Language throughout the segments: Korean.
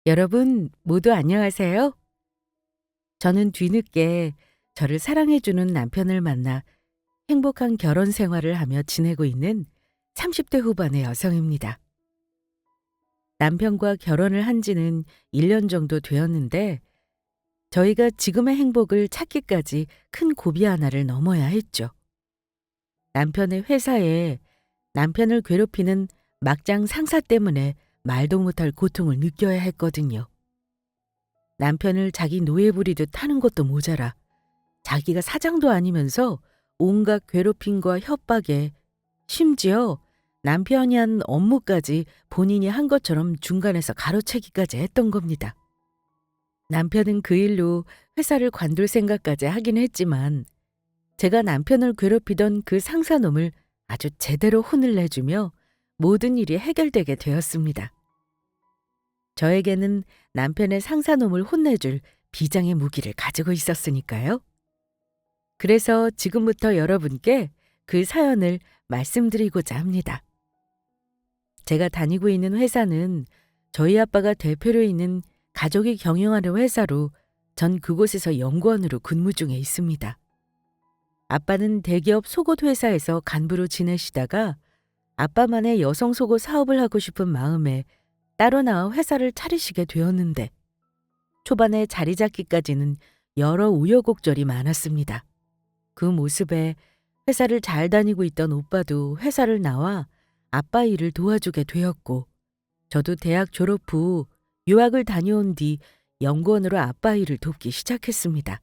여러분 모두 안녕하세요. 저는 뒤늦게 저를 사랑해주는 남편을 만나 행복한 결혼 생활을 하며 지내고 있는 30대 후반의 여성입니다. 남편과 결혼을 한 지는 1년 정도 되었는데 저희가 지금의 행복을 찾기까지 큰 고비 하나를 넘어야 했죠. 남편의 회사에 남편을 괴롭히는 막장 상사 때문에 말도 못할 고통을 느껴야 했거든요. 남편을 자기 노예 부리듯 하는 것도 모자라 자기가 사장도 아니면서 온갖 괴롭힘과 협박에 심지어 남편이 한 업무까지 본인이 한 것처럼 중간에서 가로채기까지 했던 겁니다. 남편은 그 일로 회사를 관둘 생각까지 하긴 했지만 제가 남편을 괴롭히던 그 상사놈을 아주 제대로 혼을 내주며 모든 일이 해결되게 되었습니다. 저에게는 남편의 상사놈을 혼내줄 비장의 무기를 가지고 있었으니까요. 그래서 지금부터 여러분께 그 사연을 말씀드리고자 합니다. 제가 다니고 있는 회사는 저희 아빠가 대표로 있는 가족이 경영하는 회사로 전 그곳에서 연구원으로 근무 중에 있습니다. 아빠는 대기업 속옷 회사에서 간부로 지내시다가 아빠만의 여성 속옷 사업을 하고 싶은 마음에 따로 나와 회사를 차리시게 되었는데 초반에 자리 잡기까지는 여러 우여곡절이 많았습니다. 그 모습에 회사를 잘 다니고 있던 오빠도 회사를 나와 아빠 일을 도와주게 되었고 저도 대학 졸업 후 유학을 다녀온 뒤 연구원으로 아빠 일을 돕기 시작했습니다.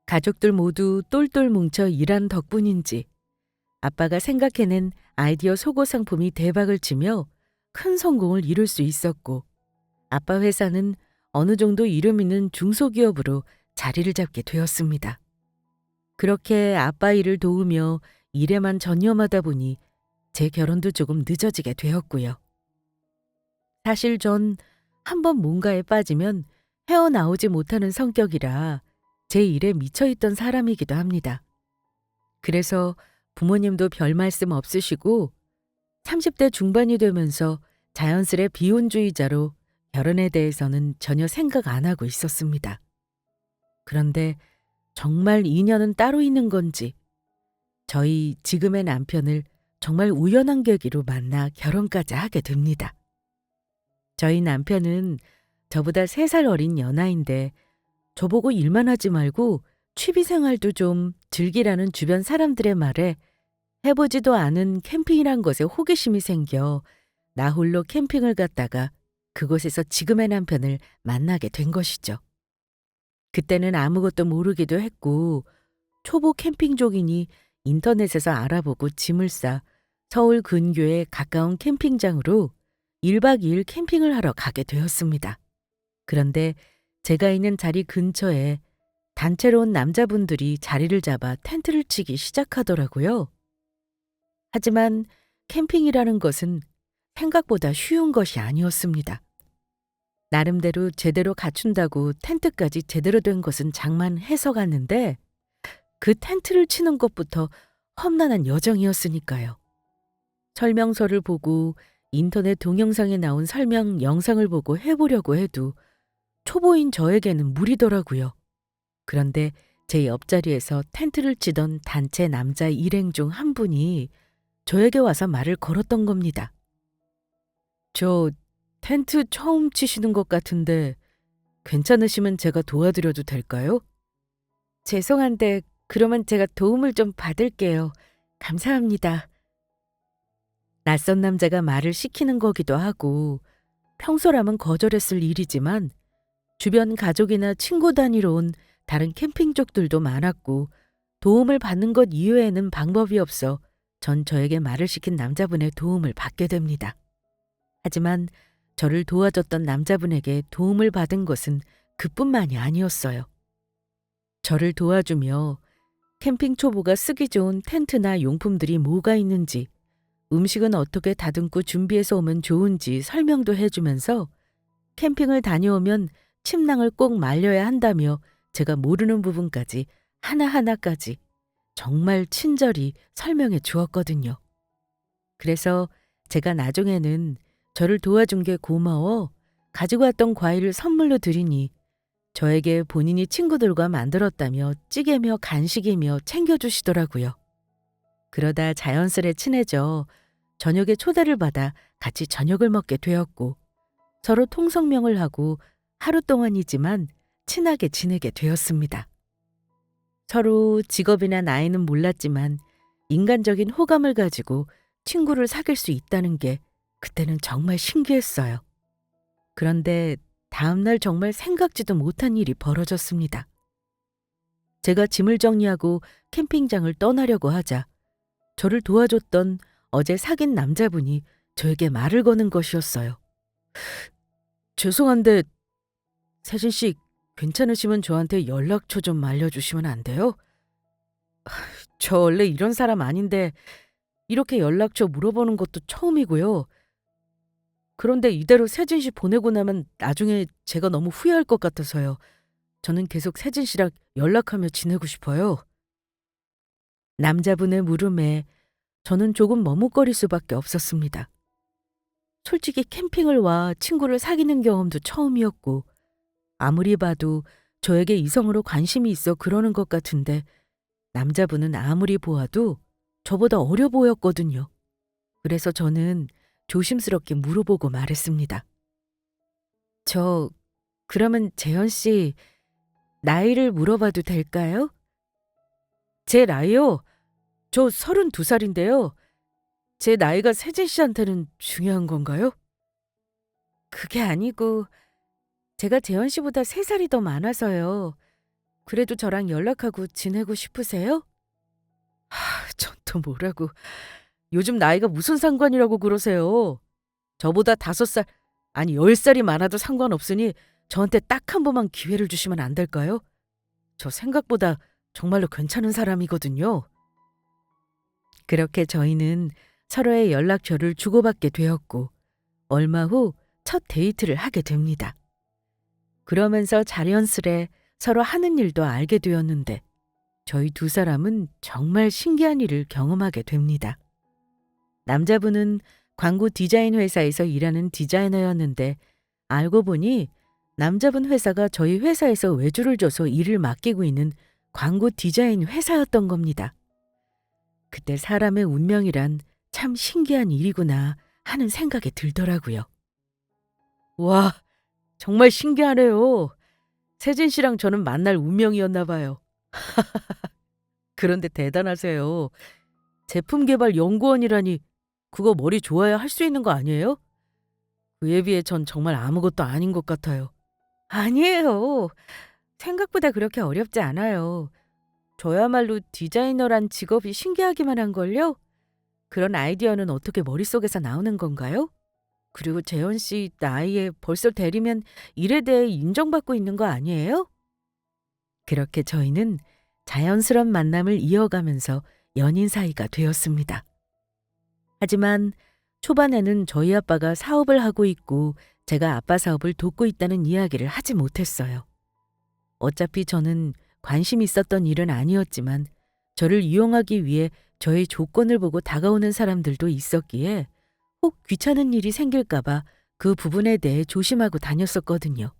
가족들 모두 똘똘 뭉쳐 일한 덕분인지 아빠가 생각해낸 아이디어 속옷 상품이 대박을 치며 큰 성공을 이룰 수 있었고 아빠 회사는 어느 정도 이름 있는 중소기업으로 자리를 잡게 되었습니다. 그렇게 아빠 일을 도우며 일에만 전념하다 보니 제 결혼도 조금 늦어지게 되었고요. 사실 전 한번 뭔가에 빠지면 헤어나오지 못하는 성격이라 제 일에 미쳐있던 사람이기도 합니다. 그래서 부모님도 별 말씀 없으시고 30대 중반이 되면서 자연스레 비혼주의자로 결혼에 대해서는 전혀 생각 안 하고 있었습니다. 그런데 정말 인연은 따로 있는 건지 저희 지금의 남편을 정말 우연한 계기로 만나 결혼까지 하게 됩니다. 저희 남편은 저보다 3살 어린 연하인데 저보고 일만 하지 말고 취미 생활도 좀 즐기라는 주변 사람들의 말에 해보지도 않은 캠핑이란 것에 호기심이 생겨 나 홀로 캠핑을 갔다가 그곳에서 지금의 남편을 만나게 된 것이죠. 그때는 아무것도 모르기도 했고 초보 캠핑족이니 인터넷에서 알아보고 짐을 싸 서울 근교의 가까운 캠핑장으로 1박 2일 캠핑을 하러 가게 되었습니다. 그런데 제가 있는 자리 근처에 단체로 온 남자분들이 자리를 잡아 텐트를 치기 시작하더라고요. 하지만 캠핑이라는 것은 생각보다 쉬운 것이 아니었습니다. 나름대로 제대로 갖춘다고 텐트까지 제대로 된 것은 장만해서 갔는데 그 텐트를 치는 것부터 험난한 여정이었으니까요. 설명서를 보고 인터넷 동영상에 나온 설명 영상을 보고 해보려고 해도 초보인 저에게는 무리더라고요. 그런데 제 옆자리에서 텐트를 치던 단체 남자 일행 중 한 분이 저에게 와서 말을 걸었던 겁니다. 저 텐트 처음 치시는 것 같은데 괜찮으시면 제가 도와드려도 될까요? 죄송한데 그러면 제가 도움을 좀 받을게요. 감사합니다. 낯선 남자가 말을 시키는 거기도 하고 평소라면 거절했을 일이지만 주변 가족이나 친구 단위로 온 다른 캠핑족들도 많았고 도움을 받는 것 이외에는 방법이 없어 전 저에게 말을 시킨 남자분의 도움을 받게 됩니다. 하지만 저를 도와줬던 남자분에게 도움을 받은 것은 그뿐만이 아니었어요. 저를 도와주며 캠핑 초보가 쓰기 좋은 텐트나 용품들이 뭐가 있는지, 음식은 어떻게 다듬고 준비해서 오면 좋은지 설명도 해주면서 캠핑을 다녀오면 침낭을 꼭 말려야 한다며 제가 모르는 부분까지 하나하나까지 정말 친절히 설명해 주었거든요. 그래서 제가 나중에는 저를 도와준 게 고마워 가지고 왔던 과일을 선물로 드리니 저에게 본인이 친구들과 만들었다며 찌개며 간식이며 챙겨주시더라고요. 그러다 자연스레 친해져 저녁에 초대를 받아 같이 저녁을 먹게 되었고 서로 통성명을 하고 하루 동안이지만 친하게 지내게 되었습니다. 서로 직업이나 나이는 몰랐지만 인간적인 호감을 가지고 친구를 사귈 수 있다는 게 그때는 정말 신기했어요. 그런데 다음날 정말 생각지도 못한 일이 벌어졌습니다. 제가 짐을 정리하고 캠핑장을 떠나려고 하자 저를 도와줬던 어제 사귄 남자분이 저에게 말을 거는 것이었어요. 죄송한데 세진 씨 괜찮으시면 저한테 연락처 좀 알려주시면 안 돼요? 저 원래 이런 사람 아닌데 이렇게 연락처 물어보는 것도 처음이고요. 그런데 이대로 세진 씨 보내고 나면 나중에 제가 너무 후회할 것 같아서요. 저는 계속 세진 씨랑 연락하며 지내고 싶어요. 남자분의 물음에 저는 조금 머뭇거릴 수밖에 없었습니다. 솔직히 캠핑을 와 친구를 사귀는 경험도 처음이었고 아무리 봐도 저에게 이성으로 관심이 있어 그러는 것 같은데 남자분은 아무리 보아도 저보다 어려 보였거든요. 그래서 저는 조심스럽게 물어보고 말했습니다. 그러면 재현 씨 나이를 물어봐도 될까요? 제 나이요? 저 32살인데요. 제 나이가 세진 씨한테는 중요한 건가요? 그게 아니고 제가 재현 씨보다 3살이 더 많아서요. 그래도 저랑 연락하고 지내고 싶으세요? 전 또 뭐라고. 요즘 나이가 무슨 상관이라고 그러세요. 저보다 5살, 아니 10살이 많아도 상관없으니 저한테 딱 한 번만 기회를 주시면 안 될까요? 저 생각보다 정말로 괜찮은 사람이거든요. 그렇게 저희는 서로의 연락처를 주고받게 되었고 얼마 후 첫 데이트를 하게 됩니다. 그러면서 자연스레 서로 하는 일도 알게 되었는데 저희 두 사람은 정말 신기한 일을 경험하게 됩니다. 남자분은 광고 디자인 회사에서 일하는 디자이너였는데 알고 보니 남자분 회사가 저희 회사에서 외주를 줘서 일을 맡기고 있는 광고 디자인 회사였던 겁니다. 그때 사람의 운명이란 참 신기한 일이구나 하는 생각이 들더라고요. 와, 정말 신기하네요. 세진 씨랑 저는 만날 운명이었나 봐요. 그런데 대단하세요. 제품 개발 연구원이라니 그거 머리 좋아야 할 수 있는 거 아니에요? 그에 비해 전 정말 아무것도 아닌 것 같아요. 아니에요. 생각보다 그렇게 어렵지 않아요. 저야말로 디자이너란 직업이 신기하기만 한걸요? 그런 아이디어는 어떻게 머릿속에서 나오는 건가요? 그리고 재현 씨 나이에 벌써 대리면 일에 대해 인정받고 있는 거 아니에요? 그렇게 저희는 자연스런 만남을 이어가면서 연인 사이가 되었습니다. 하지만 초반에는 저희 아빠가 사업을 하고 있고 제가 아빠 사업을 돕고 있다는 이야기를 하지 못했어요. 어차피 저는 관심 있었던 일은 아니었지만 저를 이용하기 위해 저의 조건을 보고 다가오는 사람들도 있었기에 혹 귀찮은 일이 생길까봐 그 부분에 대해 조심하고 다녔었거든요.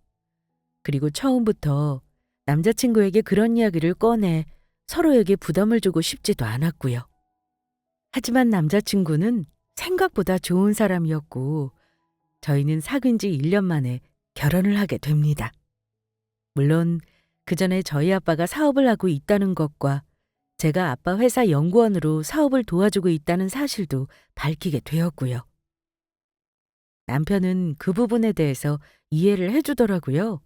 그리고 처음부터 남자친구에게 그런 이야기를 꺼내 서로에게 부담을 주고 싶지도 않았고요. 하지만 남자친구는 생각보다 좋은 사람이었고 저희는 사귄 지 1년 만에 결혼을 하게 됩니다. 물론 그 전에 저희 아빠가 사업을 하고 있다는 것과 제가 아빠 회사 연구원으로 사업을 도와주고 있다는 사실도 밝히게 되었고요. 남편은 그 부분에 대해서 이해를 해주더라고요.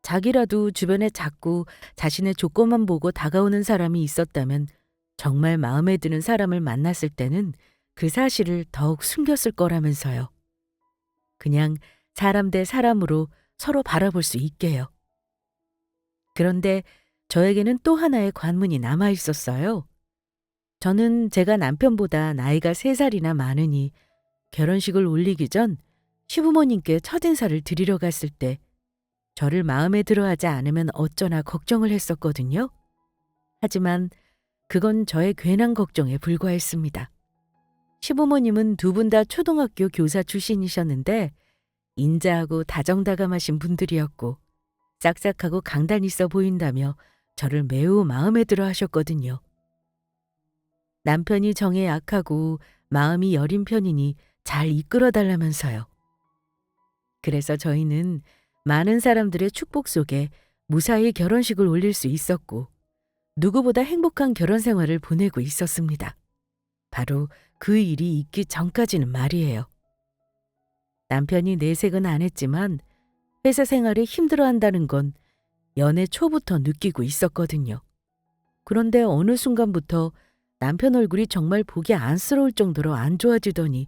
자기라도 주변에 자꾸 자신의 조건만 보고 다가오는 사람이 있었다면 정말 마음에 드는 사람을 만났을 때는 그 사실을 더욱 숨겼을 거라면서요. 그냥 사람 대 사람으로 서로 바라볼 수 있게요. 그런데 저에게는 또 하나의 관문이 남아 있었어요. 저는 제가 남편보다 나이가 3살이나 많으니 결혼식을 올리기 전 시부모님께 첫인사를 드리러 갔을 때 저를 마음에 들어하지 않으면 어쩌나 걱정을 했었거든요. 하지만 그건 저의 괜한 걱정에 불과했습니다. 시부모님은 두 분 다 초등학교 교사 출신이셨는데 인자하고 다정다감하신 분들이었고 싹싹하고 강단 있어 보인다며 저를 매우 마음에 들어 하셨거든요. 남편이 정에 약하고 마음이 여린 편이니 잘 이끌어 달라면서요. 그래서 저희는 많은 사람들의 축복 속에 무사히 결혼식을 올릴 수 있었고 누구보다 행복한 결혼 생활을 보내고 있었습니다. 바로 그 일이 있기 전까지는 말이에요. 남편이 내색은 안 했지만 회사 생활에 힘들어한다는 건 연애 초부터 느끼고 있었거든요. 그런데 어느 순간부터 남편 얼굴이 정말 보기 안쓰러울 정도로 안 좋아지더니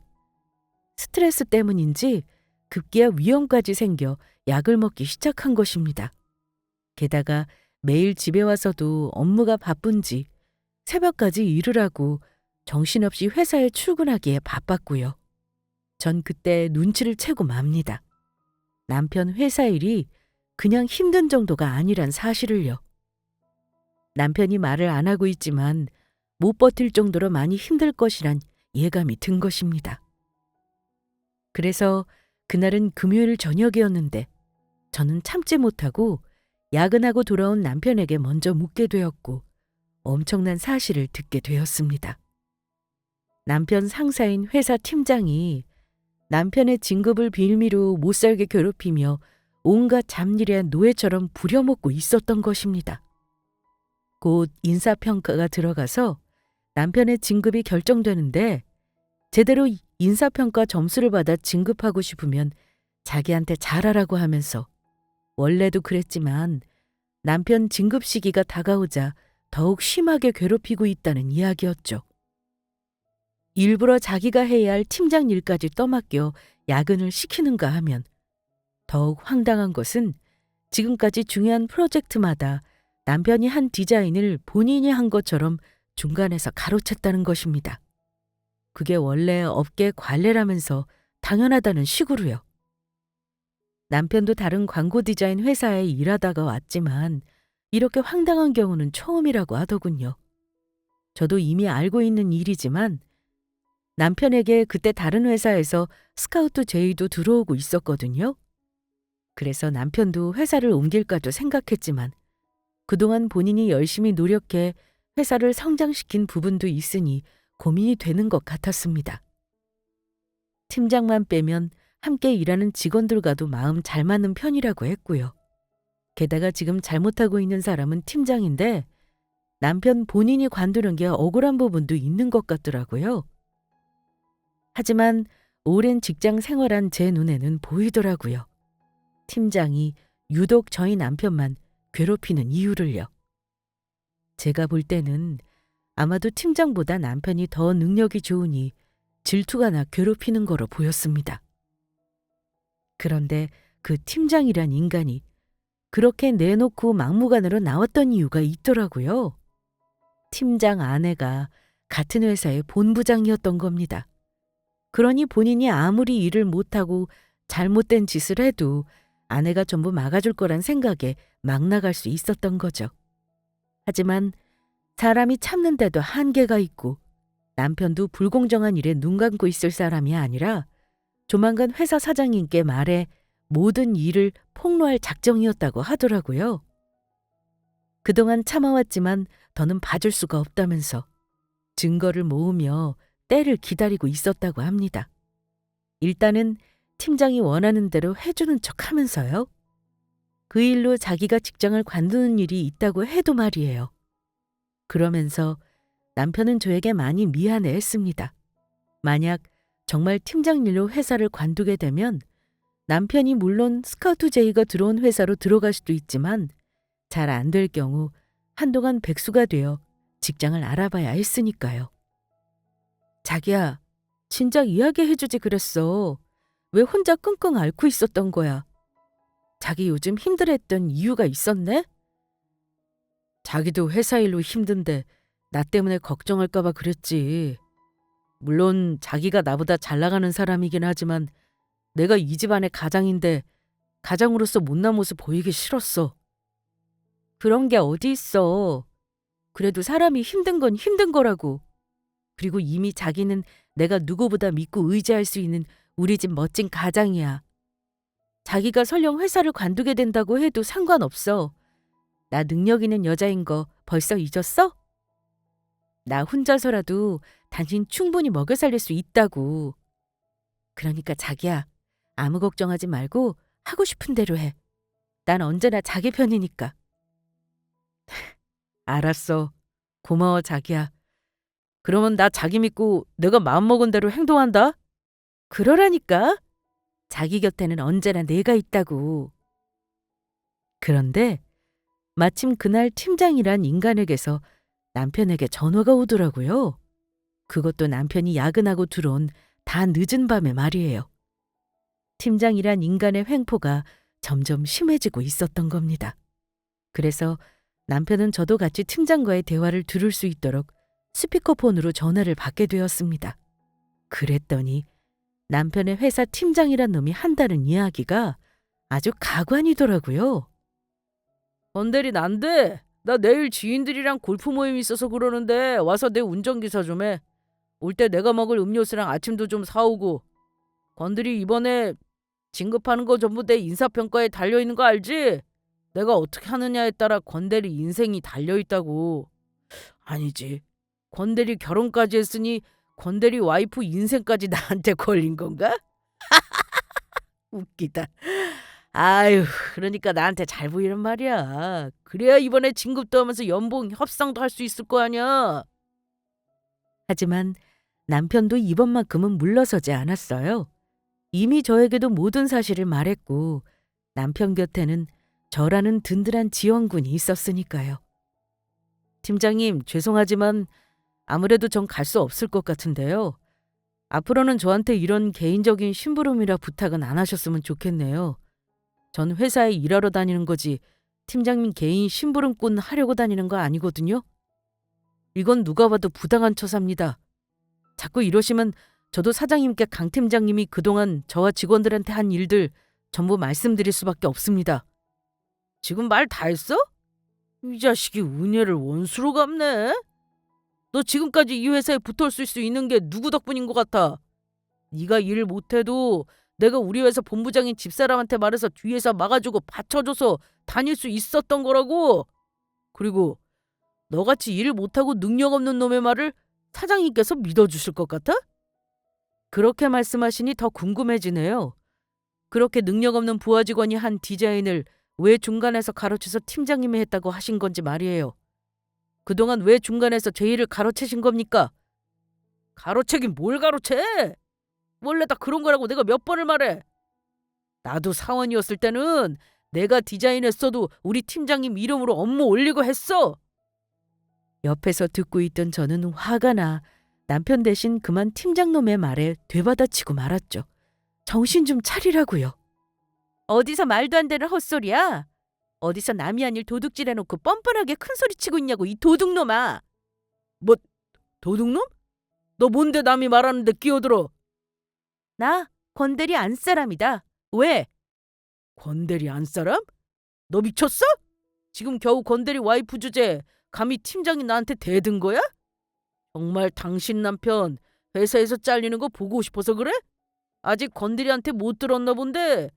스트레스 때문인지 급기야 위염까지 생겨 약을 먹기 시작한 것입니다. 게다가 매일 집에 와서도 업무가 바쁜지 새벽까지 일을 하고 정신없이 회사에 출근하기에 바빴고요. 전 그때 눈치를 채고 맙니다. 남편 회사 일이 그냥 힘든 정도가 아니란 사실을요. 남편이 말을 안 하고 있지만 못 버틸 정도로 많이 힘들 것이란 예감이 든 것입니다. 그래서 그날은 금요일 저녁이었는데 저는 참지 못하고 야근하고 돌아온 남편에게 먼저 묻게 되었고 엄청난 사실을 듣게 되었습니다. 남편 상사인 회사 팀장이 남편의 진급을 빌미로 못살게 괴롭히며 온갖 잡일에 노예처럼 부려먹고 있었던 것입니다. 곧 인사평가가 들어가서 남편의 진급이 결정되는데 제대로 인사평가 점수를 받아 진급하고 싶으면 자기한테 잘하라고 하면서 원래도 그랬지만 남편 진급 시기가 다가오자 더욱 심하게 괴롭히고 있다는 이야기였죠. 일부러 자기가 해야 할 팀장 일까지 떠맡겨 야근을 시키는가 하면 더욱 황당한 것은 지금까지 중요한 프로젝트마다 남편이 한 디자인을 본인이 한 것처럼 중간에서 가로챘다는 것입니다. 그게 원래 업계 관례라면서 당연하다는 식으로요. 남편도 다른 광고 디자인 회사에 일하다가 왔지만 이렇게 황당한 경우는 처음이라고 하더군요. 저도 이미 알고 있는 일이지만 남편에게 그때 다른 회사에서 스카우트 제의도 들어오고 있었거든요. 그래서 남편도 회사를 옮길까도 생각했지만 그동안 본인이 열심히 노력해 회사를 성장시킨 부분도 있으니 고민이 되는 것 같았습니다. 팀장만 빼면 함께 일하는 직원들과도 마음 잘 맞는 편이라고 했고요. 게다가 지금 잘못하고 있는 사람은 팀장인데 남편 본인이 관두는 게 억울한 부분도 있는 것 같더라고요. 하지만 오랜 직장 생활한 제 눈에는 보이더라고요. 팀장이 유독 저희 남편만 괴롭히는 이유를요. 제가 볼 때는 아마도 팀장보다 남편이 더 능력이 좋으니 질투가 나 괴롭히는 거로 보였습니다. 그런데 그 팀장이란 인간이 그렇게 내놓고 막무가내로 나왔던 이유가 있더라고요. 팀장 아내가 같은 회사의 본부장이었던 겁니다. 그러니 본인이 아무리 일을 못하고 잘못된 짓을 해도 아내가 전부 막아줄 거란 생각에 막 나갈 수 있었던 거죠. 하지만 사람이 참는데도 한계가 있고 남편도 불공정한 일에 눈 감고 있을 사람이 아니라 조만간 회사 사장님께 말해 모든 일을 폭로할 작정이었다고 하더라고요. 그동안 참아왔지만 더는 봐줄 수가 없다면서 증거를 모으며 때를 기다리고 있었다고 합니다. 일단은 팀장이 원하는 대로 해주는 척 하면서요. 그 일로 자기가 직장을 관두는 일이 있다고 해도 말이에요. 그러면서 남편은 저에게 많이 미안해했습니다. 만약 정말 팀장 일로 회사를 관두게 되면 남편이 물론 스카우트 제의가 들어온 회사로 들어갈 수도 있지만 잘 안 될 경우 한동안 백수가 되어 직장을 알아봐야 했으니까요. 자기야, 진작 이야기해주지 그랬어. 왜 혼자 끙끙 앓고 있었던 거야? 자기 요즘 힘들었던 이유가 있었네? 자기도 회사 일로 힘든데 나 때문에 걱정할까 봐 그랬지. 물론 자기가 나보다 잘 나가는 사람이긴 하지만 내가 이 집안의 가장인데 가장으로서 못난 모습 보이기 싫었어. 그런 게 어디 있어. 그래도 사람이 힘든 건 힘든 거라고. 그리고 이미 자기는 내가 누구보다 믿고 의지할 수 있는 우리 집 멋진 가장이야. 자기가 설령 회사를 관두게 된다고 해도 상관없어. 나 능력 있는 여자인 거 벌써 잊었어? 나 혼자서라도 당신 충분히 먹여 살릴 수 있다고. 그러니까 자기야, 아무 걱정하지 말고 하고 싶은 대로 해. 난 언제나 자기 편이니까. 알았어. 고마워, 자기야. 그러면 나 자기 믿고 내가 마음먹은 대로 행동한다? 그러라니까. 자기 곁에는 언제나 내가 있다고. 그런데 마침 그날 팀장이란 인간에게서 남편에게 전화가 오더라고요. 그것도 남편이 야근하고 들어온 다 늦은 밤에 말이에요. 팀장이란 인간의 횡포가 점점 심해지고 있었던 겁니다. 그래서 남편은 저도 같이 팀장과의 대화를 들을 수 있도록 스피커폰으로 전화를 받게 되었습니다. 그랬더니 남편의 회사 팀장이란 놈이 한다는 이야기가 아주 가관이더라고요. 건대리 난데 나 내일 지인들이랑 골프 모임 있어서 그러는데 와서 내 운전기사 좀 해. 올 때 내가 먹을 음료수랑 아침도 좀 사오고. 건대리 이번에 진급하는 거 전부 내 인사평가에 달려있는 거 알지? 내가 어떻게 하느냐에 따라 건대리 인생이 달려있다고. 아니지. 건대리 결혼까지 했으니 건대리 와이프 인생까지 나한테 걸린 건가? 웃기다. 아유, 그러니까 나한테 잘 보이란 말이야. 그래야 이번에 진급도 하면서 연봉 협상도 할 수 있을 거 아니야. 하지만 남편도 이번만큼은 물러서지 않았어요. 이미 저에게도 모든 사실을 말했고 남편 곁에는 저라는 든든한 지원군이 있었으니까요. 팀장님, 죄송하지만 아무래도 전 갈 수 없을 것 같은데요. 앞으로는 저한테 이런 개인적인 심부름이라 부탁은 안 하셨으면 좋겠네요. 전 회사에 일하러 다니는 거지 팀장님 개인 심부름꾼 하려고 다니는 거 아니거든요. 이건 누가 봐도 부당한 처사입니다. 자꾸 이러시면 저도 사장님께 강 팀장님이 그동안 저와 직원들한테 한 일들 전부 말씀드릴 수밖에 없습니다. 지금 말 다 했어? 이 자식이 은혜를 원수로 갚네. 너 지금까지 이 회사에 붙어있을 수 있는 게 누구 덕분인 것 같아? 네가 일 못해도 내가 우리 회사 본부장인 집사람한테 말해서 뒤에서 막아주고 받쳐줘서 다닐 수 있었던 거라고. 그리고 너같이 일 못하고 능력 없는 놈의 말을 사장님께서 믿어주실 것 같아? 그렇게 말씀하시니 더 궁금해지네요. 그렇게 능력 없는 부하 직원이 한 디자인을 왜 중간에서 가로채서 팀장님이 했다고 하신 건지 말이에요. 그동안 왜 중간에서 제 일을 가로채신 겁니까? 가로채긴 뭘 가로채? 원래 다 그런 거라고 내가 몇 번을 말해. 나도 사원이었을 때는 내가 디자인했어도 우리 팀장님 이름으로 업무 올리고 했어. 옆에서 듣고 있던 저는 화가 나 남편 대신 그만 팀장놈의 말에 되받아치고 말았죠. 정신 좀 차리라고요. 어디서 말도 안 되는 헛소리야? 어디서 남이 아닐 도둑질해놓고 뻔뻔하게 큰소리치고 있냐고 이 도둑놈아. 뭐 도둑놈? 너 뭔데 남이 말하는데 끼어들어? 나 건대리 안 사람이다. 왜? 건대리 안 사람? 너 미쳤어? 지금 겨우 건대리 와이프 주제 감히 팀장이 나한테 대든 거야? 정말 당신 남편 회사에서 잘리는 거 보고 싶어서 그래? 아직 건대리한테 못 들었나 본데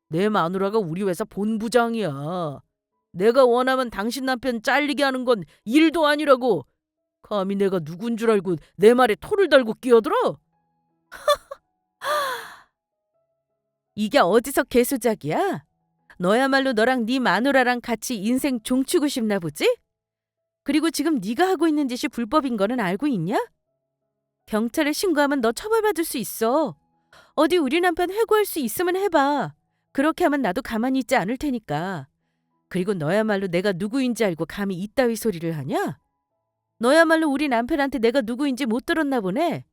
내 마누라가 우리 회사 본부장이야. 내가 원하면 당신 남편 잘리게 하는 건 일도 아니라고. 감히 내가 누군 줄 알고 내 말에 토를 달고 끼어들어? 이게 어디서 개수작이야? 너야말로 너랑 네 마누라랑 같이 인생 종치고 싶나 보지? 그리고 지금 네가 하고 있는 짓이 불법인 거는 알고 있냐? 경찰에 신고하면 너 처벌받을 수 있어. 어디 우리 남편 해고할 수 있으면 해봐. 그렇게 하면 나도 가만히 있지 않을 테니까. 그리고 너야말로 내가 누구인지 알고 감히 이따위 소리를 하냐? 너야말로 우리 남편한테 내가 누구인지 못 들었나 보네.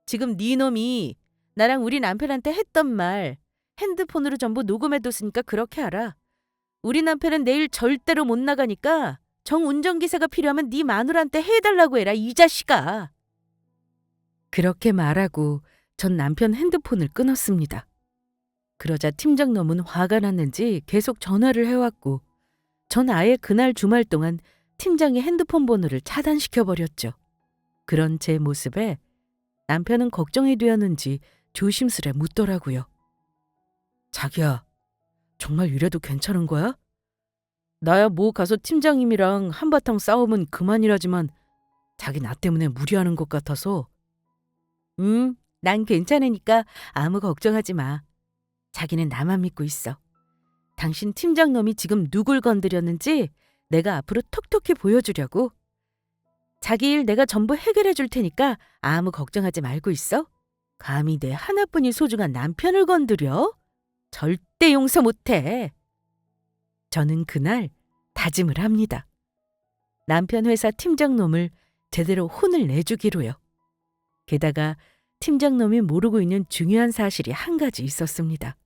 지금 네 놈이 나랑 우리 남편한테 했던 말 핸드폰으로 전부 녹음해뒀으니까 그렇게 알아. 우리 남편은 내일 절대로 못 나가니까 정운전기사가 필요하면 네 마누라한테 해달라고 해라 이 자식아. 그렇게 말하고 전 남편 핸드폰을 끊었습니다. 그러자 팀장놈은 화가 났는지 계속 전화를 해왔고 전 아예 그날 주말 동안 팀장의 핸드폰 번호를 차단시켜버렸죠. 그런 제 모습에 남편은 걱정이 되었는지 조심스레 묻더라고요. 자기야, 정말 이래도 괜찮은 거야? 나야 뭐 가서 팀장님이랑 한바탕 싸우면 그만이라지만 자기 나 때문에 무리하는 것 같아서. 난 괜찮으니까 아무 걱정하지 마. 자기는 나만 믿고 있어. 당신 팀장 놈이 지금 누굴 건드렸는지 내가 앞으로 톡톡히 보여주려고. 자기 일 내가 전부 해결해 줄 테니까 아무 걱정하지 말고 있어. 감히 내 하나뿐인 소중한 남편을 건드려? 절대 용서 못해. 저는 그날 다짐을 합니다. 남편 회사 팀장 놈을 제대로 혼을 내주기로요. 게다가 팀장 놈이 모르고 있는 중요한 사실이 한 가지 있었습니다.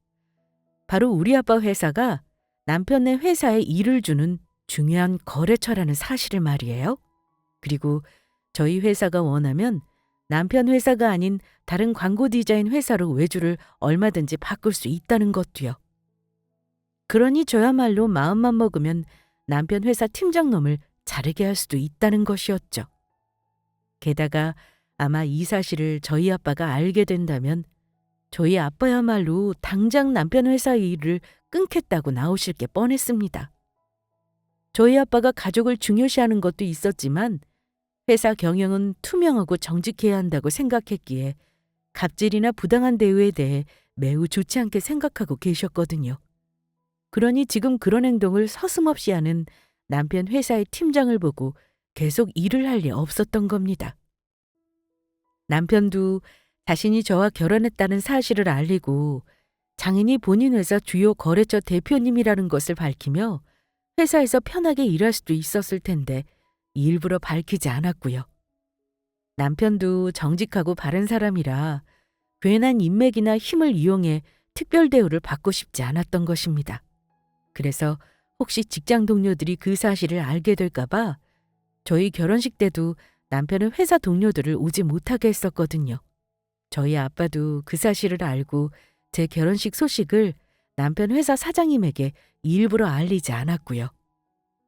바로 우리 아빠 회사가 남편네 회사에 일을 주는 중요한 거래처라는 사실을 말이에요. 그리고 저희 회사가 원하면 남편 회사가 아닌 다른 광고 디자인 회사로 외주를 얼마든지 바꿀 수 있다는 것도요. 그러니 저야말로 마음만 먹으면 남편 회사 팀장 놈을 자르게 할 수도 있다는 것이었죠. 게다가 아마 이 사실을 저희 아빠가 알게 된다면 저희 아빠야말로 당장 남편 회사 일을 끊겠다고 나오실 게 뻔했습니다. 저희 아빠가 가족을 중요시하는 것도 있었지만 회사 경영은 투명하고 정직해야 한다고 생각했기에 갑질이나 부당한 대우에 대해 매우 좋지 않게 생각하고 계셨거든요. 그러니 지금 그런 행동을 서슴없이 하는 남편 회사의 팀장을 보고 계속 일을 할 리 없었던 겁니다. 남편도 자신이 저와 결혼했다는 사실을 알리고 장인이 본인 회사 주요 거래처 대표님이라는 것을 밝히며 회사에서 편하게 일할 수도 있었을 텐데 일부러 밝히지 않았고요. 남편도 정직하고 바른 사람이라 괜한 인맥이나 힘을 이용해 특별 대우를 받고 싶지 않았던 것입니다. 그래서 혹시 직장 동료들이 그 사실을 알게 될까봐 저희 결혼식 때도 남편은 회사 동료들을 오지 못하게 했었거든요. 저희 아빠도 그 사실을 알고 제 결혼식 소식을 남편 회사 사장님에게 일부러 알리지 않았고요.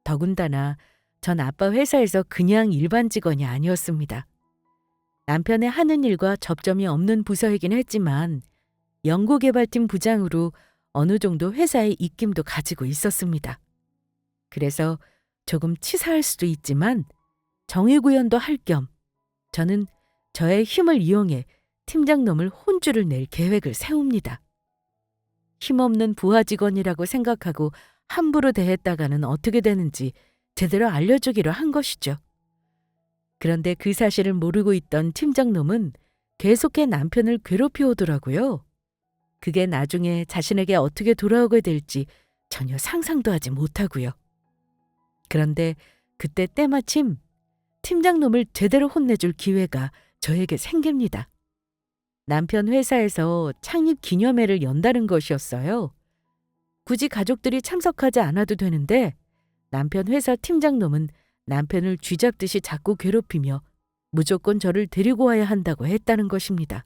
더군다나 전 아빠 회사에서 그냥 일반 직원이 아니었습니다. 남편의 하는 일과 접점이 없는 부서이긴 했지만 연구개발팀 부장으로 어느 정도 회사의 입김도 가지고 있었습니다. 그래서 조금 치사할 수도 있지만 정의구현도 할 겸 저는 저의 힘을 이용해 팀장놈을 혼쭐을 낼 계획을 세웁니다. 힘없는 부하 직원이라고 생각하고 함부로 대했다가는 어떻게 되는지 제대로 알려주기로 한 것이죠. 그런데 그 사실을 모르고 있던 팀장놈은 계속해 남편을 괴롭혀 오더라고요. 그게 나중에 자신에게 어떻게 돌아오게 될지 전혀 상상도 하지 못하고요. 그런데 그때 때마침 팀장놈을 제대로 혼내줄 기회가 저에게 생깁니다. 남편 회사에서 창립 기념회를 연다는 것이었어요. 굳이 가족들이 참석하지 않아도 되는데 남편 회사 팀장놈은 남편을 쥐잡듯이 자꾸 괴롭히며 무조건 저를 데리고 와야 한다고 했다는 것입니다.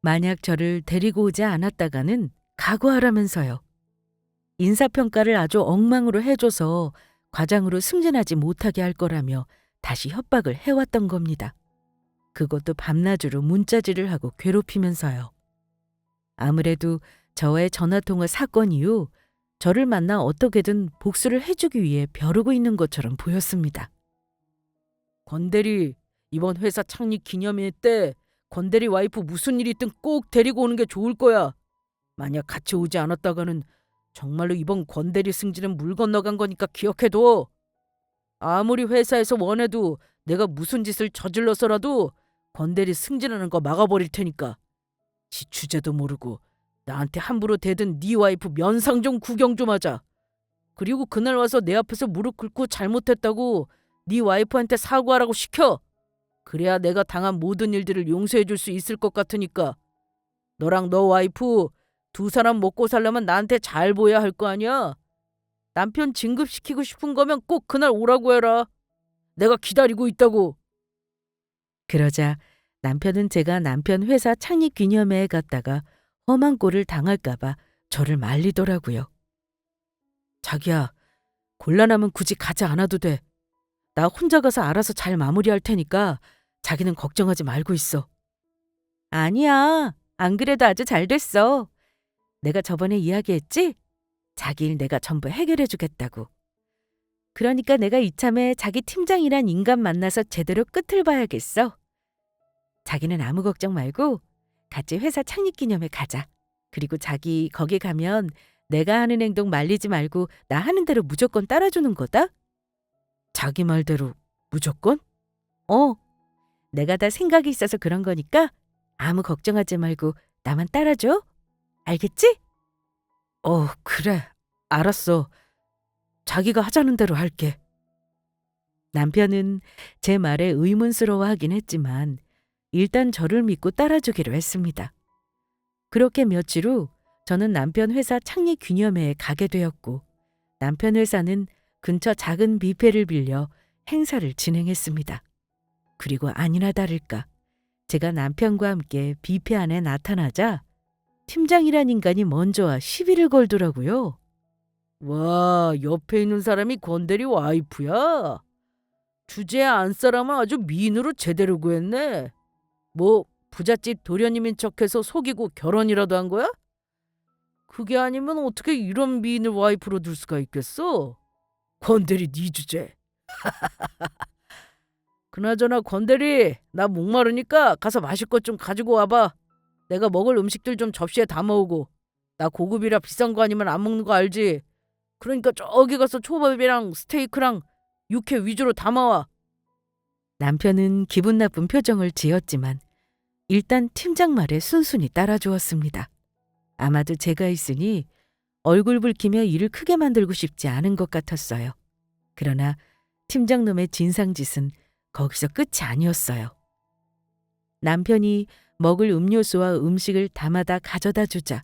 만약 저를 데리고 오지 않았다가는 각오하라면서요. 인사평가를 아주 엉망으로 해줘서 과장으로 승진하지 못하게 할 거라며 다시 협박을 해왔던 겁니다. 그것도 밤낮으로 문자질을 하고 괴롭히면서요. 아무래도 저의 전화통화 사건 이후 저를 만나 어떻게든 복수를 해주기 위해 벼르고 있는 것처럼 보였습니다. 권대리, 이번 회사 창립 기념회 때 권대리 와이프 무슨 일 있든 꼭 데리고 오는 게 좋을 거야. 만약 같이 오지 않았다가는 정말로 이번 권대리 승진은 물 건너간 거니까 기억해둬. 아무리 회사에서 원해도 내가 무슨 짓을 저질러서라도 권대리 승진하는 거 막아버릴 테니까. 지 주제도 모르고 나한테 함부로 대든 네 와이프 면상 좀 구경 좀 하자. 그리고 그날 와서 내 앞에서 무릎 꿇고 잘못했다고 네 와이프한테 사과하라고 시켜. 그래야 내가 당한 모든 일들을 용서해 줄 수 있을 것 같으니까. 너랑 너 와이프 두 사람 먹고 살려면 나한테 잘 보여야 할 거 아니야. 남편 진급시키고 싶은 거면 꼭 그날 오라고 해라. 내가 기다리고 있다고. 그러자 남편은 제가 남편 회사 창립 기념회에 갔다가 험한 꼴을 당할까봐 저를 말리더라고요. 자기야, 곤란하면 굳이 가지 않아도 돼. 나 혼자 가서 알아서 잘 마무리할 테니까 자기는 걱정하지 말고 있어. 아니야, 안 그래도 아주 잘 됐어. 내가 저번에 이야기했지? 자기 일 내가 전부 해결해 주겠다고. 그러니까 내가 이참에 자기 팀장이란 인간 만나서 제대로 끝을 봐야겠어. 자기는 아무 걱정 말고 같이 회사 창립 기념회 가자. 그리고 자기 거기 가면 내가 하는 행동 말리지 말고 나 하는 대로 무조건 따라주는 거다. 자기 말대로 무조건? 어. 내가 다 생각이 있어서 그런 거니까 아무 걱정하지 말고 나만 따라줘. 알겠지? 그래. 알았어. 자기가 하자는 대로 할게. 남편은 제 말에 의문스러워하긴 했지만 일단 저를 믿고 따라주기로 했습니다. 그렇게 며칠 후 저는 남편 회사 창립 기념회에 가게 되었고 남편 회사는 근처 작은 뷔페를 빌려 행사를 진행했습니다. 그리고 아니나 다를까 제가 남편과 함께 뷔페 안에 나타나자 팀장이란 인간이 먼저 와 시비를 걸더라고요. 와, 옆에 있는 사람이 권대리 와이프야? 주제에 안 사람은 아주 미인으로 제대로 구했네. 뭐 부잣집 도련님인 척해서 속이고 결혼이라도 한 거야? 그게 아니면 어떻게 이런 미인을 와이프로 둘 수가 있겠어? 권대리 네 주제. 그나저나 권대리, 나 목마르니까 가서 마실 것 좀 가지고 와봐. 내가 먹을 음식들 좀 접시에 담아오고. 나 고급이라 비싼 거 아니면 안 먹는 거 알지? 그러니까 저기 가서 초밥이랑 스테이크랑 육회 위주로 담아와. 남편은 기분 나쁜 표정을 지었지만 일단 팀장 말에 순순히 따라주었습니다. 아마도 제가 있으니 얼굴 붉히며 일을 크게 만들고 싶지 않은 것 같았어요. 그러나 팀장놈의 진상짓은 거기서 끝이 아니었어요. 남편이 먹을 음료수와 음식을 담아다 가져다 주자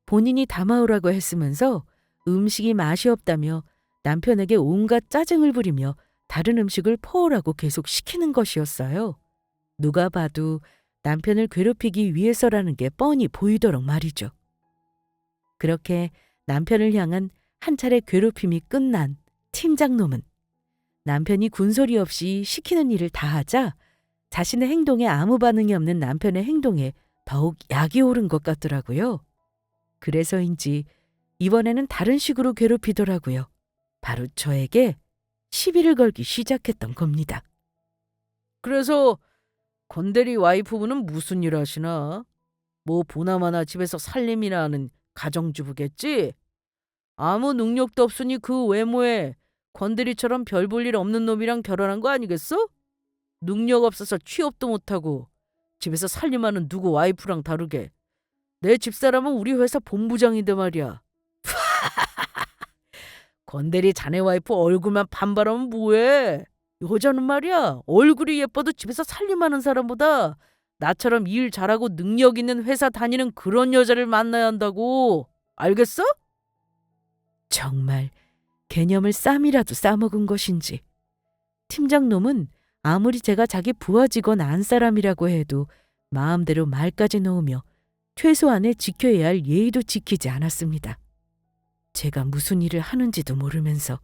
본인이 담아오라고 했으면서 음식이 맛이 없다며 남편에게 온갖 짜증을 부리며 다른 음식을 퍼오라고 계속 시키는 것이었어요. 누가 봐도 남편을 괴롭히기 위해서라는 게 뻔히 보이도록 말이죠. 그렇게 남편을 향한 한 차례 괴롭힘이 끝난 팀장놈은 남편이 군소리 없이 시키는 일을 다 하자 자신의 행동에 아무 반응이 없는 남편의 행동에 더욱 약이 오른 것 같더라고요. 그래서인지 이번에는 다른 식으로 괴롭히더라고요. 바로 저에게 시비를 걸기 시작했던 겁니다. 그래서 권대리 와이프분은 무슨 일 하시나? 뭐 보나마나 집에서 살림이나 하는 가정주부겠지? 아무 능력도 없으니 그 외모에 권대리처럼 별 볼 일 없는 놈이랑 결혼한 거 아니겠어? 능력 없어서 취업도 못하고 집에서 살림하는 누구 와이프랑 다르게. 내 집사람은 우리 회사 본부장인데 말이야. 권대리 자네 와이프 얼굴만 반발하면 뭐해? 여자는 말이야 얼굴이 예뻐도 집에서 살림하는 사람보다 나처럼 일 잘하고 능력 있는 회사 다니는 그런 여자를 만나야 한다고. 알겠어? 정말 개념을 쌈이라도 싸먹은 것인지 팀장놈은 아무리 제가 자기 부하 직원 안 사람이라고 해도 마음대로 말까지 놓으며 최소한의 지켜야 할 예의도 지키지 않았습니다. 제가 무슨 일을 하는지도 모르면서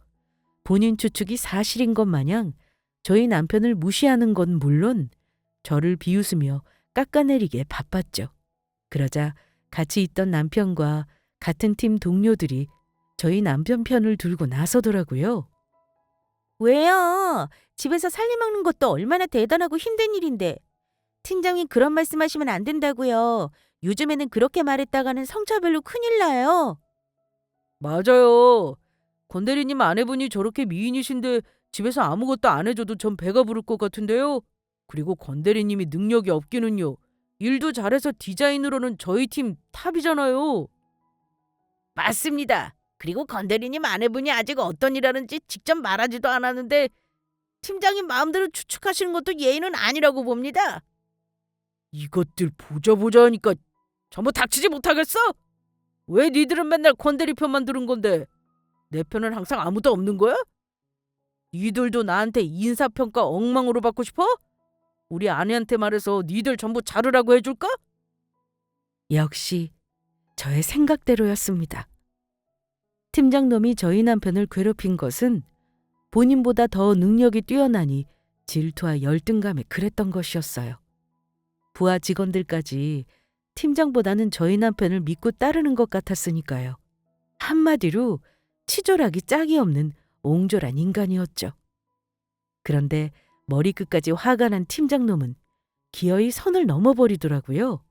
본인 추측이 사실인 것 마냥 저희 남편을 무시하는 건 물론 저를 비웃으며 깎아내리기에 바빴죠. 그러자 같이 있던 남편과 같은 팀 동료들이 저희 남편 편을 들고 나서더라고요. 왜요? 집에서 살림 먹는 것도 얼마나 대단하고 힘든 일인데. 팀장이 그런 말씀하시면 안 된다고요. 요즘에는 그렇게 말했다가는 성차별로 큰일 나요. 맞아요. 권대리님 아내분이 저렇게 미인이신데 집에서 아무것도 안 해줘도 전 배가 부를 것 같은데요. 그리고 권대리님이 능력이 없기는요. 일도 잘해서 디자인으로는 저희 팀 탑이잖아요. 맞습니다. 그리고 권대리님 아내분이 아직 어떤 일 하는지 직접 말하지도 않았는데 팀장님 마음대로 추측하시는 것도 예의는 아니라고 봅니다. 이것들 보자 하니까 전부 닥치지 못하겠어? 왜 니들은 맨날 권대리 편만 들은 건데 내 편은 항상 아무도 없는 거야? 니들도 나한테 인사평가 엉망으로 받고 싶어? 우리 아내한테 말해서 니들 전부 자르라고 해줄까? 역시 저의 생각대로였습니다. 팀장놈이 저희 남편을 괴롭힌 것은 본인보다 더 능력이 뛰어나니 질투와 열등감에 그랬던 것이었어요. 부하 직원들까지 팀장보다는 저희 남편을 믿고 따르는 것 같았으니까요. 한마디로 치졸하기 짝이 없는 옹졸한 인간이었죠. 그런데 머리끝까지 화가 난 팀장놈은 기어이 선을 넘어버리더라고요.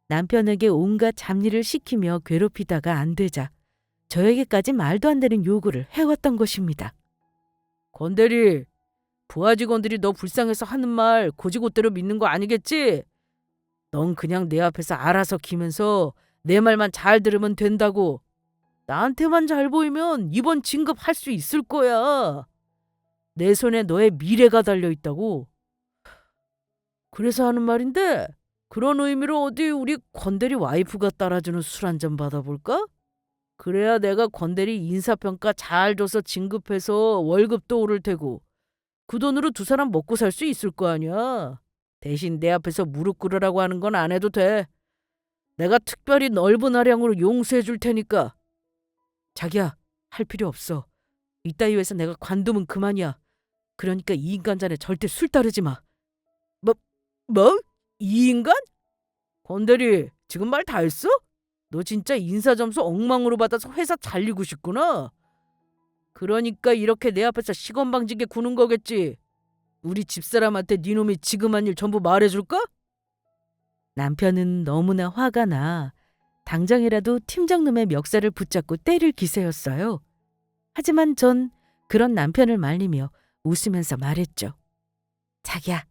남편에게 온갖 잡일을 시키며 괴롭히다가 안 되자 저에게까지 말도 안 되는 요구를 해왔던 것입니다. 권대리, 부하 직원들이 너 불쌍해서 하는 말 고지고대로 믿는 거 아니겠지? 넌 그냥 내 앞에서 알아서 기면서 내 말만 잘 들으면 된다고. 나한테만 잘 보이면 이번 진급할 수 있을 거야. 내 손에 너의 미래가 달려있다고. 그래서 하는 말인데 그런 의미로 어디 우리 권대리 와이프가 따라주는 술 한 잔 받아볼까? 그래야 내가 권대리 인사평가 잘 줘서 진급해서 월급도 오를 테고 그 돈으로 두 사람 먹고 살 수 있을 거 아니야. 대신 내 앞에서 무릎 꿇으라고 하는 건 안 해도 돼. 내가 특별히 넓은 아량으로 용서해 줄 테니까. 자기야, 할 필요 없어. 이따위 회사 내가 관두면 그만이야. 그러니까 이 인간 잔에 절대 술 따르지 마. 뭐? 이 인간? 권대리, 지금 말 다 했어? 너 진짜 인사 점수 엉망으로 받아서 회사 잘리고 싶구나. 그러니까 이렇게 내 앞에서 시건방지게 구는 거겠지. 우리 집사람한테 네 놈이 지금 한 일 전부 말해줄까? 남편은 너무나 화가 나 당장이라도 팀장놈의 멱살을 붙잡고 때릴 기세였어요. 하지만 전 그런 남편을 말리며 웃으면서 말했죠. 자기야,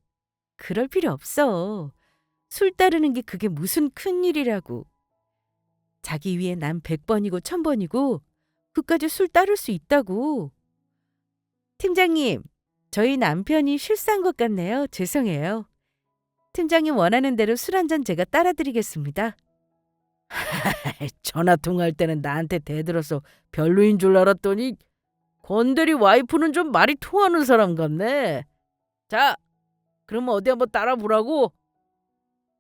그럴 필요 없어. 술 따르는 게 그게 무슨 큰일이라고. 자기 위해 난 100번이고 1000번이고 그까지 술 따를 수 있다고. 팀장님, 저희 남편이 실수한 것 같네요. 죄송해요. 팀장님 원하는 대로 술 한 잔 제가 따라드리겠습니다. 전화 통화할 때는 나한테 대들어서 별로인 줄 알았더니 권대리 와이프는 좀 말이 통하는 사람 같네. 자, 그럼 어디 한번 따라보라고.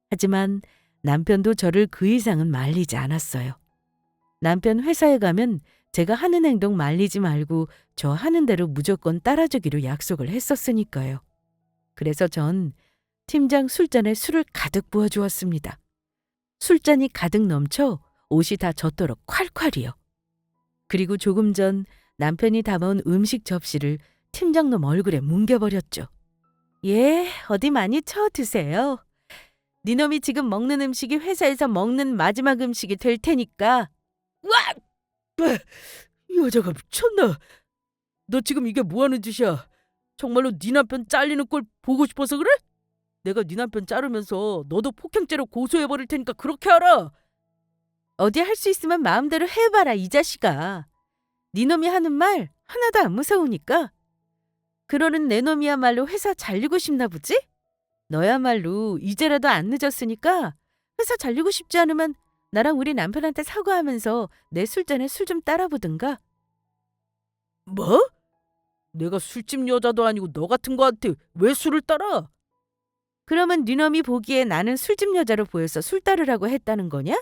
하지만 남편도 저를 그 이상은 말리지 않았어요. 남편 회사에 가면 제가 하는 행동 말리지 말고 저 하는 대로 무조건 따라주기로 약속을 했었으니까요. 그래서 전 팀장 술잔에 술을 가득 부어주었습니다. 술잔이 가득 넘쳐 옷이 다 젖도록 콸콸이요. 그리고 조금 전 남편이 담아온 음식 접시를 팀장놈 얼굴에 뭉개버렸죠. 예, 어디 많이 쳐드세요. 니놈이 지금 먹는 음식이 회사에서 먹는 마지막 음식이 될 테니까. 와! 이 여자가 미쳤나? 너 지금 이게 뭐하는 짓이야? 정말로 네 남편 잘리는 꼴 보고 싶어서 그래? 내가 네 남편 자르면서 너도 폭행죄로 고소해버릴 테니까 그렇게 알아. 어디 할 수 있으면 마음대로 해봐라 이 자식아. 네 놈이 하는 말 하나도 안 무서우니까. 그러는 내 놈이야말로 회사 잘리고 싶나 보지? 너야말로 이제라도 안 늦었으니까 회사 잘리고 싶지 않으면 나랑 우리 남편한테 사과하면서 내 술잔에 술 좀 따라보든가. 뭐? 내가 술집 여자도 아니고 너 같은 거한테 왜 술을 따라? 그러면 네 놈이 보기에 나는 술집 여자로 보여서 술 따르라고 했다는 거냐?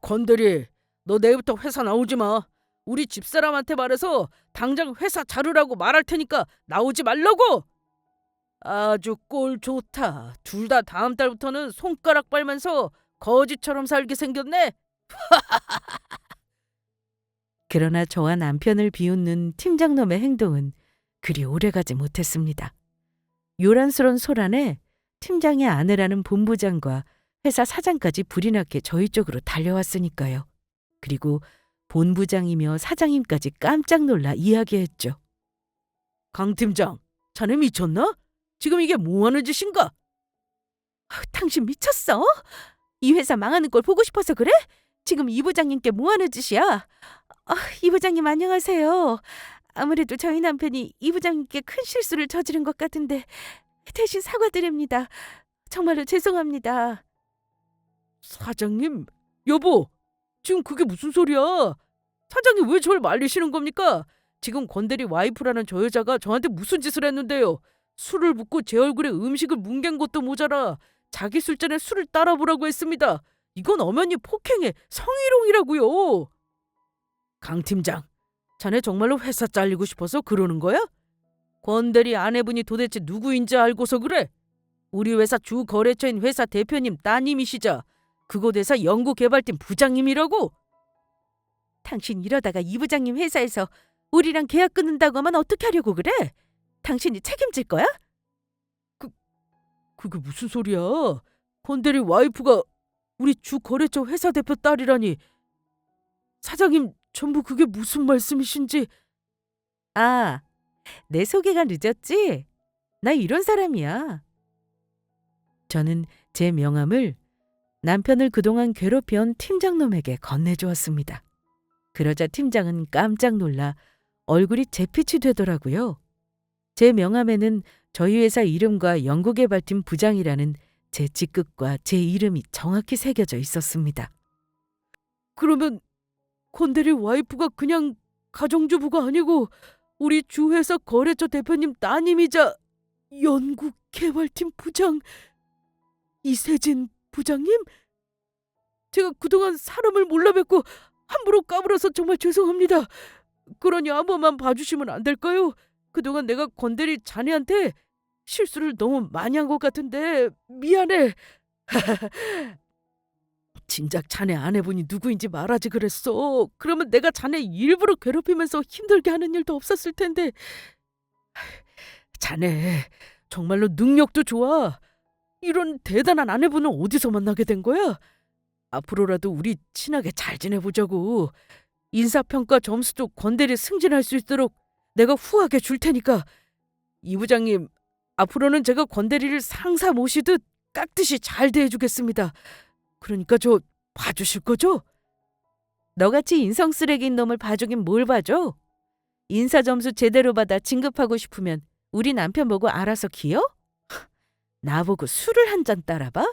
권대리, 너 내일부터 회사 나오지 마. 우리 집사람한테 말해서 당장 회사 자르라고 말할 테니까 나오지 말라고. 아주 꼴 좋다. 둘 다 다음 달부터는 손가락 빨면서 거지처럼 살게 생겼네. 그러나 저와 남편을 비웃는 팀장놈의 행동은 그리 오래가지 못했습니다. 요란스런 소란에 팀장의 아내라는 본부장과 회사 사장까지 불이 나게 저희 쪽으로 달려왔으니까요. 그리고 본부장이며 사장님까지 깜짝 놀라 이야기했죠. 강 팀장, 자네 미쳤나? 지금 이게 뭐하는 짓인가? 당신 미쳤어? 이 회사 망하는 걸 보고 싶어서 그래? 지금 이 부장님께 뭐하는 짓이야? 이 부장님 안녕하세요. 아무래도 저희 남편이 이 부장님께 큰 실수를 저지른 것 같은데 대신 사과드립니다. 정말로 죄송합니다. 사장님, 여보, 지금 그게 무슨 소리야? 사장님 왜 저를 말리시는 겁니까? 지금 권대리 와이프라는 저 여자가 저한테 무슨 짓을 했는데요? 술을 붓고 제 얼굴에 음식을 뭉갠 것도 모자라 자기 술잔에 술을 따라보라고 했습니다. 이건 엄연히 폭행의 성희롱이라고요. 강 팀장, 자네 정말로 회사 잘리고 싶어서 그러는 거야? 권대리 아내분이 도대체 누구인지 알고서 그래? 우리 회사 주 거래처인 회사 대표님 따님이시자 그곳 회사 연구개발팀 부장님이라고? 당신 이러다가 이 부장님 회사에서 우리랑 계약 끊는다고 하면 어떻게 하려고 그래? 당신이 책임질 거야? 그게 무슨 소리야? 권대리 와이프가 우리 주 거래처 회사 대표 딸이라니. 사장님, 전부 그게 무슨 말씀이신지. 아, 내 소개가 늦었지? 나 이런 사람이야. 저는 제 명함을 남편을 그동안 괴롭혀온 팀장놈에게 건네주었습니다. 그러자 팀장은 깜짝 놀라 얼굴이 잿빛이 되더라고요. 제 명함에는 저희 회사 이름과 연구개발팀 부장이라는 제 직급과 제 이름이 정확히 새겨져 있었습니다. 그러면 권대리 와이프가 그냥 가정주부가 아니고 우리 주회사 거래처 대표님 따님이자 연구개발팀 부장 이세진 부장님? 제가 그동안 사람을 몰라 뵙고 함부로 까불어서 정말 죄송합니다. 그러니 한 번만 봐주시면 안 될까요? 그동안 내가 권대리 자네한테 실수를 너무 많이 한 것 같은데 미안해. 진작 자네 아내분이 누구인지 말하지 그랬어. 그러면 내가 자네 일부러 괴롭히면서 힘들게 하는 일도 없었을 텐데. 자네 정말로 능력도 좋아. 이런 대단한 아내분은 어디서 만나게 된 거야? 앞으로라도 우리 친하게 잘 지내보자고. 인사평가 점수도 권대리 승진할 수 있도록 내가 후하게 줄 테니까. 이 부장님, 앞으로는 제가 권대리를 상사 모시듯 깍듯이 잘 대해주겠습니다. 그러니까 저 봐주실 거죠? 너같이 인성 쓰레기인 놈을 봐주긴 뭘 봐줘? 인사 점수 제대로 받아 진급하고 싶으면 우리 남편 보고 알아서 기어? 나보고 술을 한 잔 따라봐?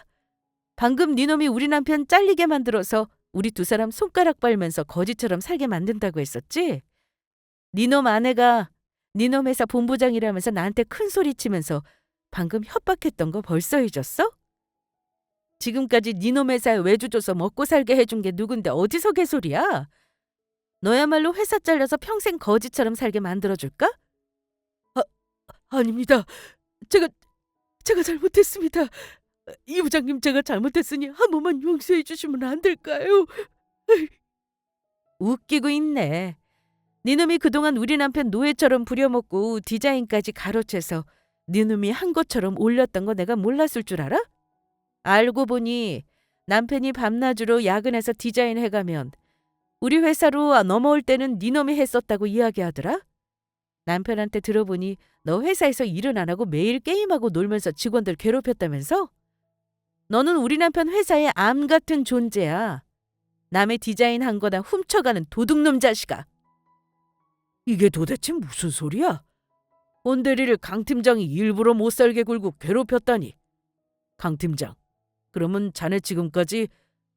방금 네 놈이 우리 남편 잘리게 만들어서 우리 두 사람 손가락 빨면서 거지처럼 살게 만든다고 했었지? 네 놈 아내가 네 놈 회사 본부장이라면서 나한테 큰 소리 치면서 방금 협박했던 거 벌써 잊었어? 지금까지 네 놈 회사에 외주 줘서 먹고 살게 해준 게 누군데 어디서 개소리야? 너야말로 회사 잘려서 평생 거지처럼 살게 만들어줄까? 아닙니다. 제가 잘못했습니다. 이 부장님, 제가 잘못했으니 한 번만 용서해 주시면 안 될까요? 웃기고 있네. 네 놈이 그동안 우리 남편 노예처럼 부려먹고 디자인까지 가로채서 네 놈이 한 것처럼 올렸던 거 내가 몰랐을 줄 알아? 알고 보니 남편이 밤낮으로 야근해서 디자인해가면 우리 회사로 넘어올 때는 네 놈이 했었다고 이야기하더라. 남편한테 들어보니 너 회사에서 일은 안 하고 매일 게임하고 놀면서 직원들 괴롭혔다면서? 너는 우리 남편 회사의 암 같은 존재야. 남의 디자인한 거나 훔쳐가는 도둑놈 자식아. 이게 도대체 무슨 소리야? 권대리를 강 팀장이 일부러 못 살게 굴고 괴롭혔다니. 강 팀장, 그러면 자네 지금까지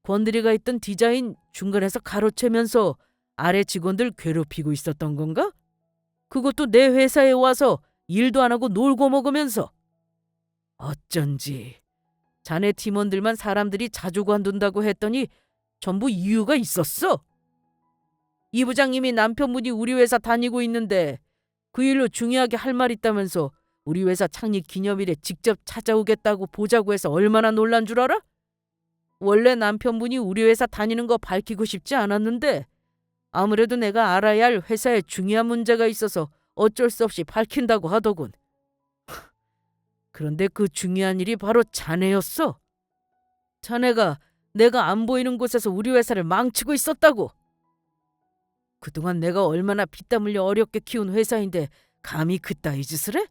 권대리가 있던 디자인 중간에서 가로채면서 아래 직원들 괴롭히고 있었던 건가? 그것도 내 회사에 와서 일도 안 하고 놀고 먹으면서. 어쩐지 자네 팀원들만 사람들이 자주 관둔다고 했더니 전부 이유가 있었어. 이 부장님이 남편분이 우리 회사 다니고 있는데 그 일로 중요하게 할 말 있다면서 우리 회사 창립 기념일에 직접 찾아오겠다고 보자고 해서 얼마나 놀란 줄 알아? 원래 남편분이 우리 회사 다니는 거 밝히고 싶지 않았는데 아무래도 내가 알아야 할 회사에 중요한 문제가 있어서 어쩔 수 없이 밝힌다고 하더군. 그런데 그 중요한 일이 바로 자네였어. 자네가 내가 안 보이는 곳에서 우리 회사를 망치고 있었다고. 그동안 내가 얼마나 피땀 흘려 어렵게 키운 회사인데 감히 그따위 짓을 해?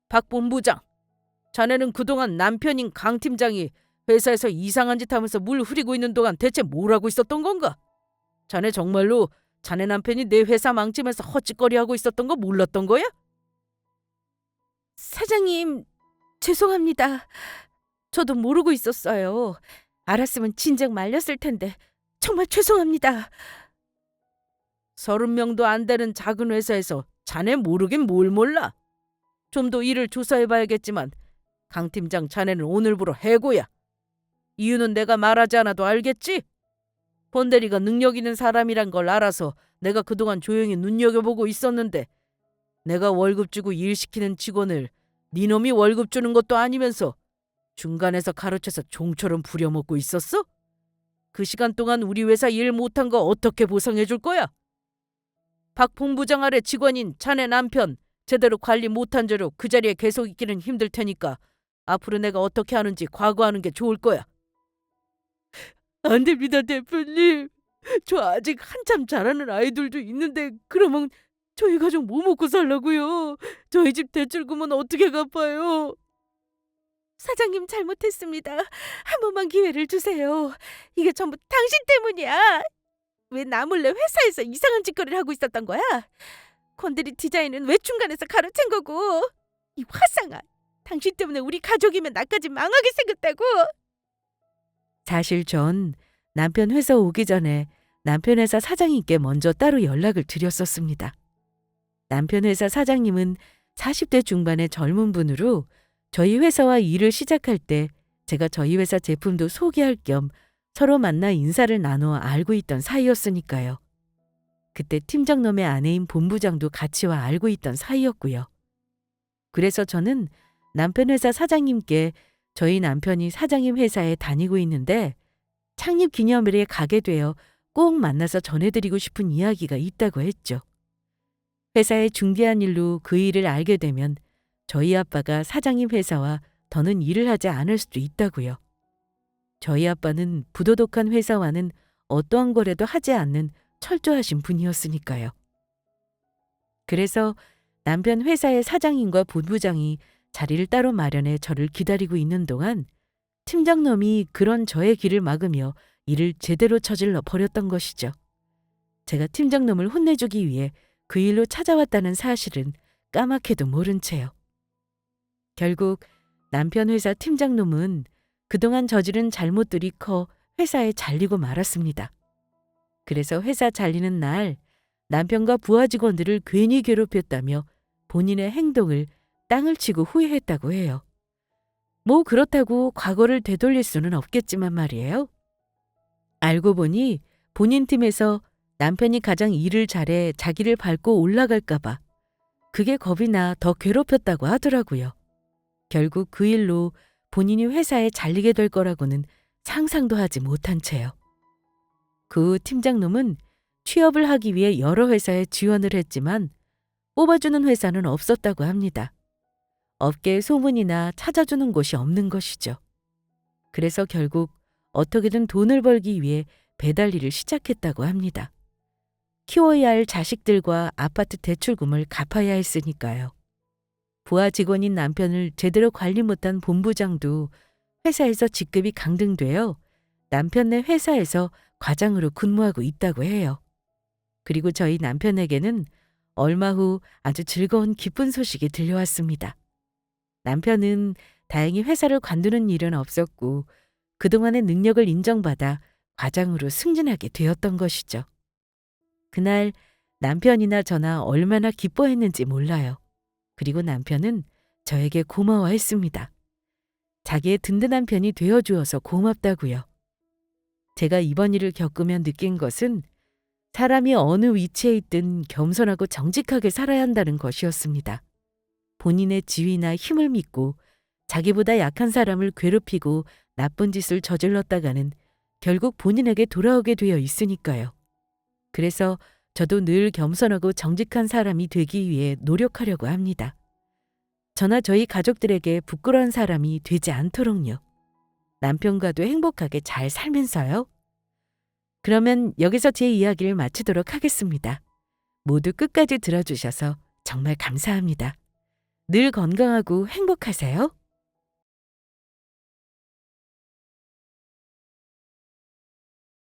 박 본부장, 자네는 그동안 남편인 강 팀장이 회사에서 이상한 짓 하면서 물 흐리고 있는 동안 대체 뭘 하고 있었던 건가? 자네 정말로 자네 남편이 내 회사 망치면서 헛짓거리하고 있었던 거 몰랐던 거야? 사장님, 죄송합니다. 저도 모르고 있었어요. 알았으면 진작 말렸을 텐데 정말 죄송합니다. 30명도 안 되는 작은 회사에서 자네 모르긴 뭘 몰라. 좀 더 일을 조사해봐야겠지만 강 팀장, 자네는 오늘부로 해고야. 이유는 내가 말하지 않아도 알겠지? 권 대리가 능력 있는 사람이란 걸 알아서 내가 그동안 조용히 눈여겨보고 있었는데 내가 월급 주고 일 시키는 직원을 네 놈이 월급 주는 것도 아니면서 중간에서 가로채서 종처럼 부려먹고 있었어? 그 시간 동안 우리 회사 일 못한 거 어떻게 보상해 줄 거야? 박 본부장 아래 직원인 자네 남편 제대로 관리 못한 죄로 그 자리에 계속 있기는 힘들 테니까 앞으로 내가 어떻게 하는지 과거하는 게 좋을 거야. 안 됩니다, 대표님. 저 아직 한참 자라는 아이들도 있는데 그러면 저희 가족 뭐 먹고 살라고요? 저희 집 대출금은 어떻게 갚아요? 사장님 잘못했습니다. 한 번만 기회를 주세요. 이게 전부 당신 때문이야. 왜 나 몰래 회사에서 이상한 짓거리를 하고 있었던 거야? 건드리 디자인은 왜 중간에서 가로챈 거고? 이 화상아, 당신 때문에 우리 가족이면 나까지 망하게 생겼다고. 사실 전 남편 회사 오기 전에 남편 회사 사장님께 먼저 따로 연락을 드렸었습니다. 남편 회사 사장님은 40대 중반의 젊은 분으로 저희 회사와 일을 시작할 때 제가 저희 회사 제품도 소개할 겸 서로 만나 인사를 나누어 알고 있던 사이였으니까요. 그때 팀장놈의 아내인 본부장도 같이 와 알고 있던 사이였고요. 그래서 저는 남편 회사 사장님께 저희 남편이 사장님 회사에 다니고 있는데 창립 기념일에 가게 되어 꼭 만나서 전해드리고 싶은 이야기가 있다고 했죠. 회사에 중대한 일로 그 일을 알게 되면 저희 아빠가 사장님 회사와 더는 일을 하지 않을 수도 있다고요. 저희 아빠는 부도덕한 회사와는 어떠한 거래도 하지 않는 철저하신 분이었으니까요. 그래서 남편 회사의 사장님과 본부장이 자리를 따로 마련해 저를 기다리고 있는 동안 팀장놈이 그런 저의 길을 막으며 일을 제대로 저질러 버렸던 것이죠. 제가 팀장놈을 혼내주기 위해 그 일로 찾아왔다는 사실은 까맣게도 모른 채요. 결국 남편 회사 팀장놈은 그동안 저지른 잘못들이 커 회사에 잘리고 말았습니다. 그래서 회사 잘리는 날 남편과 부하 직원들을 괜히 괴롭혔다며 본인의 행동을 땅을 치고 후회했다고 해요. 뭐 그렇다고 과거를 되돌릴 수는 없겠지만 말이에요. 알고 보니 본인 팀에서 남편이 가장 일을 잘해 자기를 밟고 올라갈까 봐 그게 겁이 나 더 괴롭혔다고 하더라고요. 결국 그 일로 본인이 회사에 잘리게 될 거라고는 상상도 하지 못한 채요. 그 후 팀장놈은 취업을 하기 위해 여러 회사에 지원을 했지만 뽑아주는 회사는 없었다고 합니다. 업계에 소문이 나 찾아주는 곳이 없는 것이죠. 그래서 결국 어떻게든 돈을 벌기 위해 배달 일을 시작했다고 합니다. 키워야 할 자식들과 아파트 대출금을 갚아야 했으니까요. 부하 직원인 남편을 제대로 관리 못한 본부장도 회사에서 직급이 강등되어 남편네 회사에서 과장으로 근무하고 있다고 해요. 그리고 저희 남편에게는 얼마 후 아주 즐거운 기쁜 소식이 들려왔습니다. 남편은 다행히 회사를 관두는 일은 없었고 그동안의 능력을 인정받아 과장으로 승진하게 되었던 것이죠. 그날 남편이나 저나 얼마나 기뻐했는지 몰라요. 그리고 남편은 저에게 고마워했습니다. 자기의 든든한 편이 되어주어서 고맙다고요. 제가 이번 일을 겪으며 느낀 것은 사람이 어느 위치에 있든 겸손하고 정직하게 살아야 한다는 것이었습니다. 본인의 지위나 힘을 믿고 자기보다 약한 사람을 괴롭히고 나쁜 짓을 저질렀다가는 결국 본인에게 돌아오게 되어 있으니까요. 그래서 저도 늘 겸손하고 정직한 사람이 되기 위해 노력하려고 합니다. 저나 저희 가족들에게 부끄러운 사람이 되지 않도록요. 남편과도 행복하게 잘 살면서요. 그러면 여기서 제 이야기를 마치도록 하겠습니다. 모두 끝까지 들어주셔서 정말 감사합니다. 늘 건강하고 행복하세요.